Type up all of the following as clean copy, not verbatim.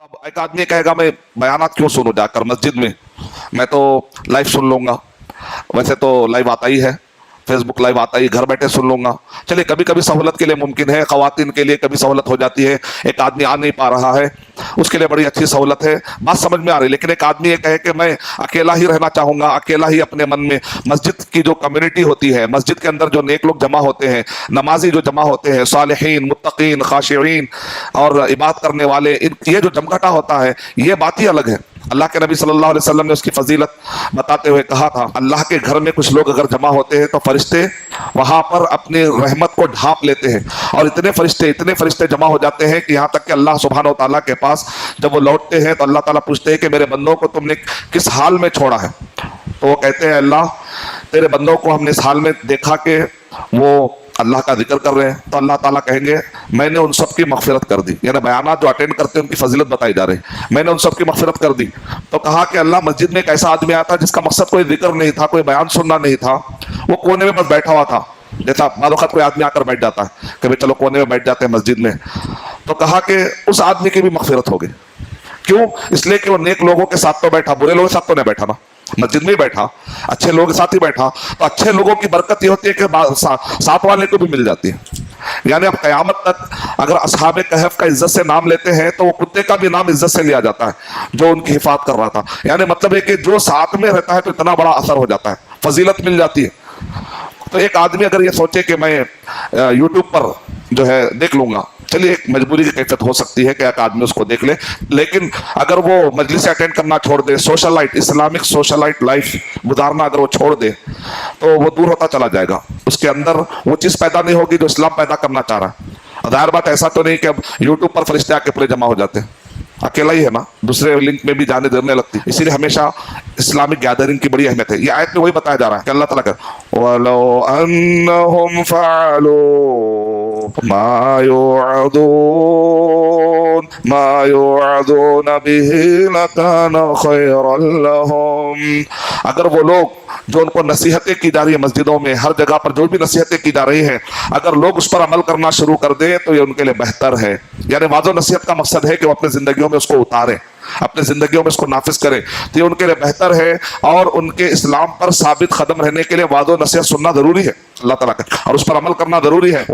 अब एक आदमी कहेगा मैं बयानात क्यों सुनूं जाकर मस्जिद में, मैं तो लाइव सुन लूंगा, वैसे तो लाइव आता ही है, फेसबुक लाइव आता ही, घर बैठे सुन लूंगा। चलिए कभी कभी सहूलत के लिए मुमकिन है, खवातीन के लिए कभी सहूलत हो जाती है, एक आदमी आ नहीं पा रहा है उसके लिए बड़ी अच्छी सहूलत है, बात समझ में आ रही। लेकिन एक आदमी ये कहे कि मैं अकेला ही रहना चाहूंगा, अकेला ही अपने मन में, मस्जिद की जो कम्युनिटी होती है, मस्जिद के अंदर जो नेक लोग जमा होते हैं, नमाजी जो जमा होते हैं, सालिहीन, मुत्तकीन, खाशिईन और इबादत करने वाले, ये जो जमघटा होता है ये बात ही अलग है। अल्लाह के नबी सल्लल्लाहु अलैहि वसल्लम ने उसकी फजीलत बताते हुए कहा था, अल्लाह के घर में कुछ लोग अगर जमा होते हैं तो फरिश्ते वहां पर अपनी रहमत को ढांप लेते हैं, और इतने फरिश्ते जमा हो जाते हैं कि यहाँ तक कि अल्लाह सुब्हानहू व तआला के पास जब वो लौटते हैं तो अल्लाह ताला पूछते हैं कि मेरे बंदों को तुमने किस हाल में छोड़ा है। तो वो कहते हैं, अल्लाह तेरे बंदों को हमने इस हाल में देखा कि वो अल्लाह का जिक्र कर रहे हैं। तो अल्लाह ताला कहेंगे मैंने उन सब की मगफिरत कर दी, यानी बयानात जो अटेंड करते हैं उनकी फजीलत बताई जा रही, मैंने उन सब की मगफिरत कर दी। तो कहा कि अल्लाह मस्जिद में एक ऐसा आदमी आया था जिसका मकसद कोई जिक्र नहीं था, कोई बयान सुनना नहीं था, वो कोने में बस बैठा हुआ था, जैसा बाज़ कोई आदमी आकर बैठ जाता है कि भाई चलो कोने में बैठ जाते हैं मस्जिद में। तो कहा कि उस आदमी की भी मगफिरत होगी। क्यों? इसलिए कि वो नेक लोगों के साथ तो बैठा, बुरे लोगों के साथ तो नहीं बैठा ना, मस्जिद में ही बैठा, अच्छे लोगों के साथ ही बैठा। तो अच्छे लोगों की बरकत ये होती है कि साथ वाले को भी मिल जाती है। यानी अब क़यामत तक अगर असहाबे कहफ का इज्जत से नाम लेते हैं तो वो कुत्ते का भी नाम इज्जत से लिया जाता है जो उनकी हिफाजत कर रहा था। यानी मतलब है कि जो साथ में रहता है तो इतना बड़ा असर हो जाता है, फजीलत मिल जाती है। तो एक आदमी अगर ये सोचे कि मैं यूट्यूब पर जो है देख लूंगा, चलिए एक मजबूरी की कैफियत हो सकती है कि एक आदमी उसको देख ले, लेकिन अगर वो मजलिस अटेंड करना छोड़ दे, सोशलाइट, इस्लामिक सोशलाइट लाइफ गुजारना अगर वो छोड़ दे तो वो दूर होता चला जाएगा, उसके अंदर वो चीज़ पैदा नहीं होगी जो इस्लाम पैदा करना चाह रहा है। जाहिर बात ऐसा तो नहीं कि अब यूट्यूब पर फरिश्ते आके पूरे जमा हो जाते हैं, अकेला ही है ना, दूसरे लिंक में भी जाने देने लगती। इसीलिए हमेशा इस्लामिक गैदरिंग की बड़ी अहमियत है। ये आयत में वही बताया जा रहा है कि अल्लाह ताला का वलो अन्नहुम फअलू मा युअदून बिही लकान खैरन लहुम। अगर वो लोग जो उनको नसीहतें की जा रही है मस्जिदों में, हर जगह पर जो भी नसीहतें की जा रही हैं, अगर लोग उस पर अमल करना शुरू कर दें तो ये उनके लिए बेहतर है। यानी वाज़ो नसीहत का मकसद है कि वो अपनी जिंदगियों में उसको उतारें, अपने जिंदगियों में इसको नाफिज करें, तो ये उनके लिए बेहतर है। और उनके इस्लाम पर साबित कदम रहने के लिए वाज़ो नसीहत सुनना जरूरी है अल्लाह ताला का, और उस पर अमल करना जरूरी है।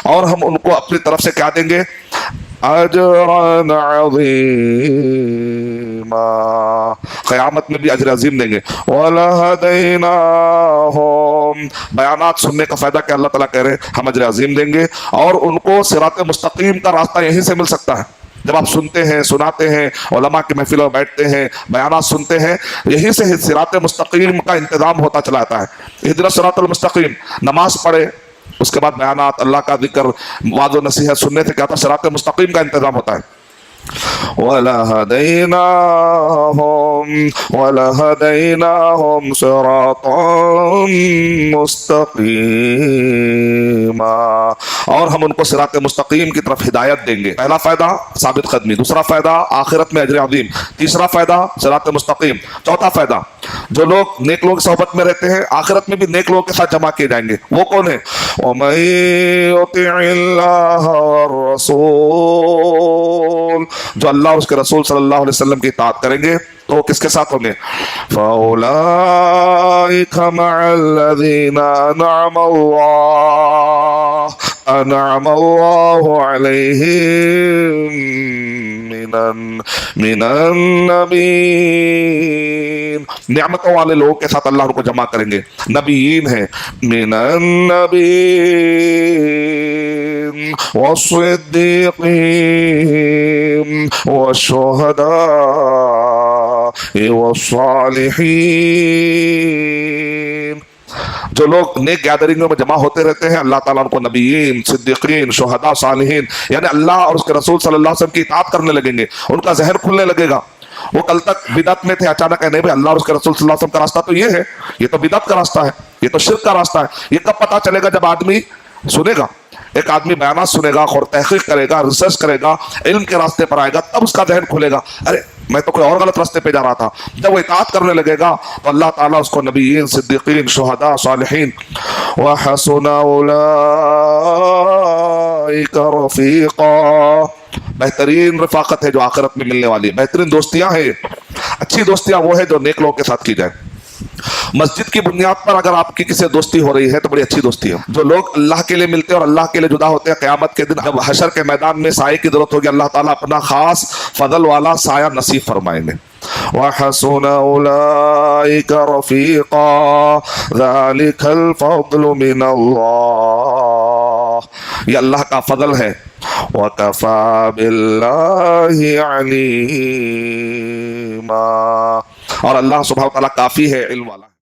और हम उनको अपनी तरफ से क्या देंगे? अजरन अज़ीमा, क़यामत में भी अजर अजीम देंगे। वलहदैनाहुम, बयानात सुनने का फायदा क्या अल्लाह ताला कह रहे हैं, हम अजर अजीम देंगे। और उनको सिरात मुस्तकीम का रास्ता यहीं से मिल सकता है। जब आप सुनते हैं, सुनाते हैं, उलमा की महफिलों में बैठते हैं, बयानात सुनते हैं, यहीं से सिरात मुस्तकीम का इंतजाम होता चला आता है। इहदिना सिरातल मुस्तकीम, नमाज पढ़े, उसके बाद बयानात, अल्लाह का जिक्र, वाज़ो नसीहत सुनने से क्या होता है? सिरात मुस्तकीम का इंतजाम होता है। वलहदैनाहुम सिरातन मुस्तकीमा, और हम उनको सिरात मुस्तकीम की तरफ हिदायत देंगे। पहला फायदा साबित कदमी, दूसरा फायदा आखिरत में अजर अज़ीम, तीसरा फायदा सिरात मुस्तकीम, चौथा फायदा जो लोग नेक लोग सोहबत में रहते हैं आखिरत में भी नेक लोगों के साथ जमा किए जाएंगे। वो कौन है? जो अल्लाह उसके रसूल सल्लल्लाहु अलैहि वसल्लम की इताअत करेंगे तो किसके साथ होंगे? फौलाइका मअल्लज़ीना अनअमल्लाहु अलैहिम मिनन नबीय्यीन, निअमतों वाले लोगों के साथ अल्लाह उनको जमा करेंगे। नबीयीन है, मिनन नबीय्यीन वस्सिद्दीक़ीन वश्शुहदा वस्सालिहीन। जो लोग नेक गैदरिंगों में जमा होते रहते हैं अल्लाह ताला उनको नबीयीन, सिद्दीकीन, शुहदा, सालिहीन, यानी अल्लाह और उसके रसूल सल्लल्लाहु अलैहि वसल्लम की इताअत करने लगेंगे। उनका जहन खुलने लगेगा। वो कल तक बिदअत में थे, अचानक है नहीं भाई अल्लाह और उसके रसूल सल्लल्लाहु अलैहि वसल्लम का रास्ता तो ये है, ये तो बिदअत का रास्ता है, ये तो शिर्क का रास्ता है। ये कब पता चलेगा? जब आदमी सुनेगा, एक आदमी बयानात सुनेगा और तहकीक करेगा, रिसर्च करेगा, इल्म के रास्ते पर आएगा, तब उसका जहन खुलेगा, अरे मैं तो कोई और गलत रास्ते पे जा रहा था। जब वो इताअत करने लगेगा तो अल्लाह ताला उसको नबीयीन, सिद्दीकीन, शुहदा, सालिहीन व हसुन اولئک رفیقا، بہترین رفاقت ہے جو آخرت میں ملنے والی ہے، بہترین دوستیاں ہیں، اچھی دوستیاں وہ ہے جو نیک لوگوں کے ساتھ کی جائے۔ مسجد کی بنیاد پر اگر آپ کی کسی سے دوستی ہو رہی ہے تو بڑی اچھی دوستی ہے۔ جو لوگ اللہ کے لیے ملتے ہیں اور اللہ کے لیے جدا ہوتے ہیں، قیامت کے دن جب حشر کے میدان میں سائے کی ضرورت ہوگی، اللہ تعالیٰ اپنا خاص فضل والا سایہ نصیب فرمائیں گے۔ وَحَسُنَ أُولَئِكَ رَفِيقًا ذَلِكَ الْفَضْلُ مِنَ اللَّهِ، یہ اللہ کا فضل ہے۔ وَكَفَى بِاللَّهِ عَلِيمًا، اور اللہ سبحانہ وتعالیٰ کافی ہے، علم والا ہے۔